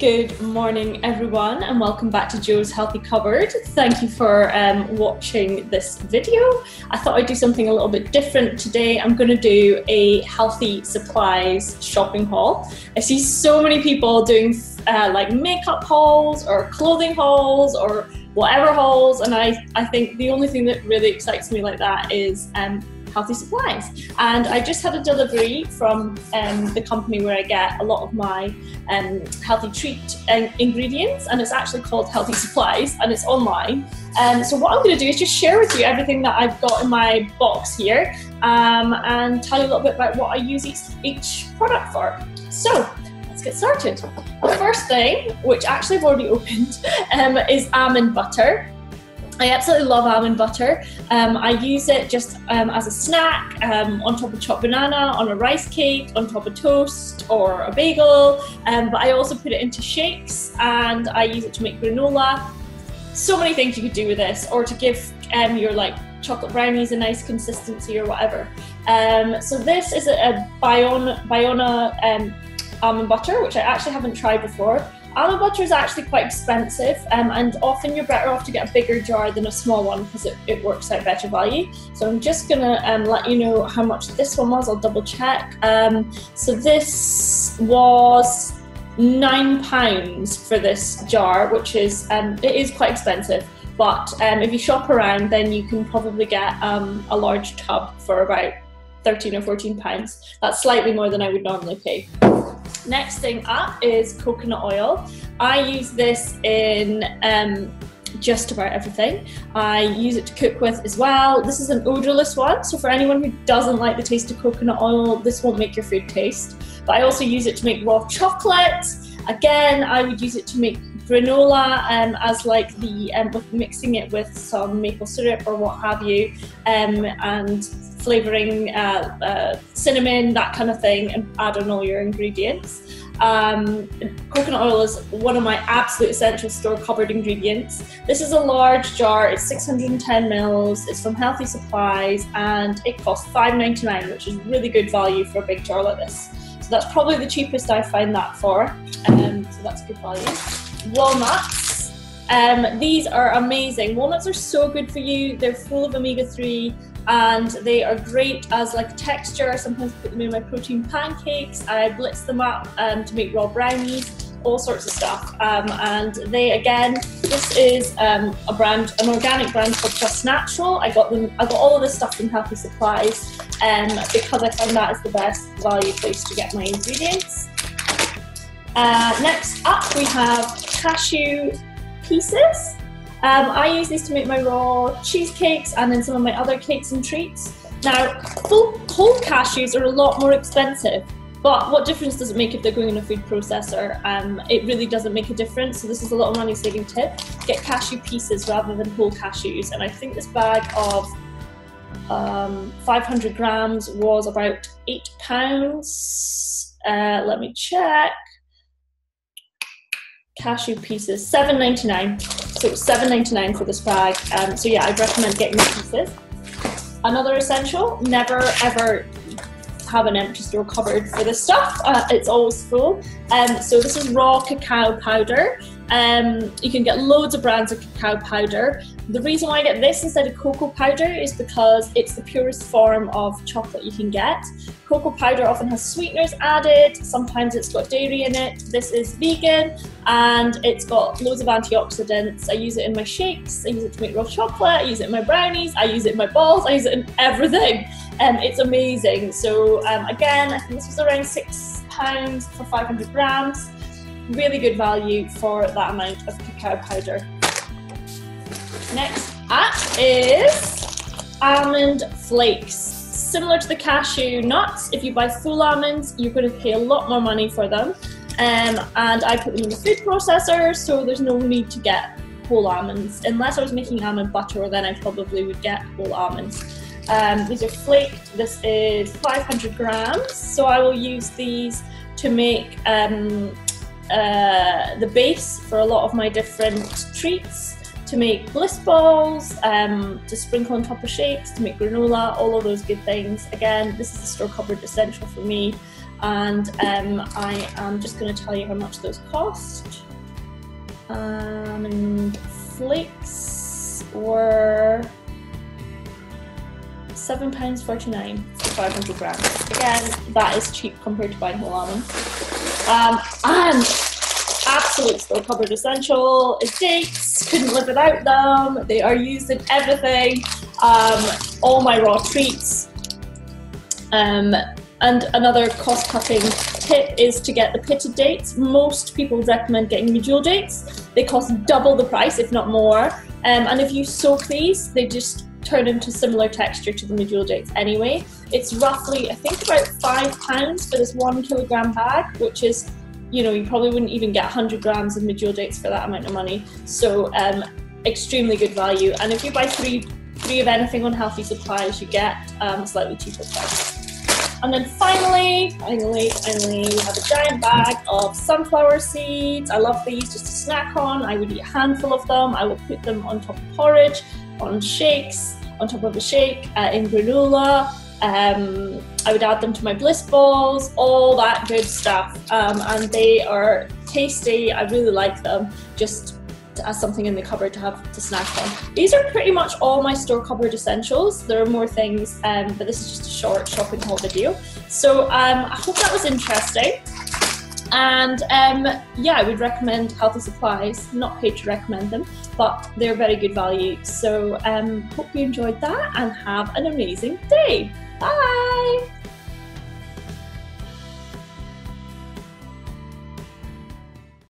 Good morning everyone and welcome back to Jo's Healthy Cupboard. Thank you for watching this video. I thought I'd do something a little bit different today. I'm going to do a healthy supplies shopping haul. I see so many people doing like makeup hauls or clothing hauls or whatever hauls, and I think the only thing that really excites me like that is healthy supplies. And I just had a delivery from the company where I get a lot of my healthy treat ingredients, and it's actually called Healthy Supplies and it's online. So what I'm going to do is just share with you everything that I've got in my box here and tell you a little bit about what I use each product for. So let's get started. The first thing, which actually I've already opened, is almond butter. I absolutely love almond butter. I use it just as a snack, on top of chopped banana, on a rice cake, on top of toast or a bagel, but I also put it into shakes and I use it to make granola. So many things you could do with this, or to give your like chocolate brownies a nice consistency or whatever. So this is a Biona almond butter, which I actually haven't tried before. Almond butter is actually quite expensive, and often you're better off to get a bigger jar than a small one because it works out better value. So I'm just gonna let you know how much this one was. I'll double check. So this was £9 for this jar, which is it is quite expensive. But if you shop around, then you can probably get a large tub for about £13 or £14. That's slightly more than I would normally pay. Next thing up is coconut oil. I use this in just about everything. I use it to cook with as well. This is an odorless one, so for anyone who doesn't like the taste of coconut oil, this won't make your food taste. But I also use it to make raw chocolate. Again, I would use it to make granola as like the with mixing it with some maple syrup or what have you, and flavouring cinnamon, that kind of thing, and add on all your ingredients. Coconut oil is one of my absolute essential store cupboard ingredients. This is a large jar, it's 610 mils, it's from Healthy Supplies, and it costs £5.99, which is really good value for a big jar like this. So that's probably the cheapest I find that for, so that's good value. Walnuts. These are amazing. Walnuts are so good for you. They're full of omega-3 and they are great as like texture. Sometimes I put them in my protein pancakes. I blitz them up to make raw brownies, all sorts of stuff. And they, again, this is an organic brand called Just Natural. I got all of this stuff from Healthy Supplies because I found that is the best value place to get my ingredients. Next up we have cashew pieces. I use these to make my raw cheesecakes and then some of my other cakes and treats. Now, whole cashews are a lot more expensive, but what difference does it make if they're going in a food processor? It really doesn't make a difference, so this is a little money saving tip. Get cashew pieces rather than whole cashews, and I think this bag of 500 grams was about £8. Let me check. Cashew pieces, £7.99. So it's £7.99 for this bag. So yeah, I'd recommend getting the pieces. Another essential: never ever have an empty store cupboard for this stuff. It's always full. So this is raw cacao powder. You can get loads of brands of cacao powder. The reason why I get this instead of cocoa powder is because it's the purest form of chocolate you can get. Cocoa powder often has sweeteners added, sometimes it's got dairy in it. This is vegan and it's got loads of antioxidants. I use it in my shakes, I use it to make raw chocolate, I use it in my brownies, I use it in my balls, I use it in everything. It's amazing. So again, I think this was around £6 for 500 grams. Really good value for that amount of cacao powder. Next up is almond flakes. Similar to the cashew nuts, if you buy full almonds, you're going to pay a lot more money for them. And I put them in the food processor, so there's no need to get whole almonds. Unless I was making almond butter, then I probably would get whole almonds. These are flaked. This is 500 grams, so I will use these to make the base for a lot of my different treats, to make bliss balls, to sprinkle on top of shakes, to make granola, all of those good things. Again, this is a store cupboard essential for me. and I am just going to tell you how much those cost. Almond flakes were £7.49 for 500 grams. Again, that is cheap compared to buying whole almond. And absolute still cupboard essential is dates. Couldn't live without them. They are used in everything. All my raw treats. And another cost-cutting tip is to get the pitted dates. Most people would recommend getting medjool dates. They cost double the price, if not more. And if you soak these, they just turn into similar texture to the medjool dates anyway. It's roughly, I think, about £5 for this 1 kilogram bag, which is, you know, you probably wouldn't even get 100 grams of medjool dates for that amount of money. So extremely good value. And if you buy three of anything on Healthy Supplies, you get a slightly cheaper price. And then finally, we have a giant bag of sunflower seeds. I love these just to snack on. I would eat a handful of them. I will put them on top of porridge, on shakes, on top of a shake, in granola. I would add them to my bliss balls, all that good stuff. And they are tasty. I really like them, just as something in the cupboard to have to snack on. These are pretty much all my store cupboard essentials. There are more things, but this is just a short shopping haul video. So I hope that was interesting. And yeah, I would recommend Healthy Supplies. Not paid to recommend them, but they're very good value. So hope you enjoyed that and have an amazing day. Bye!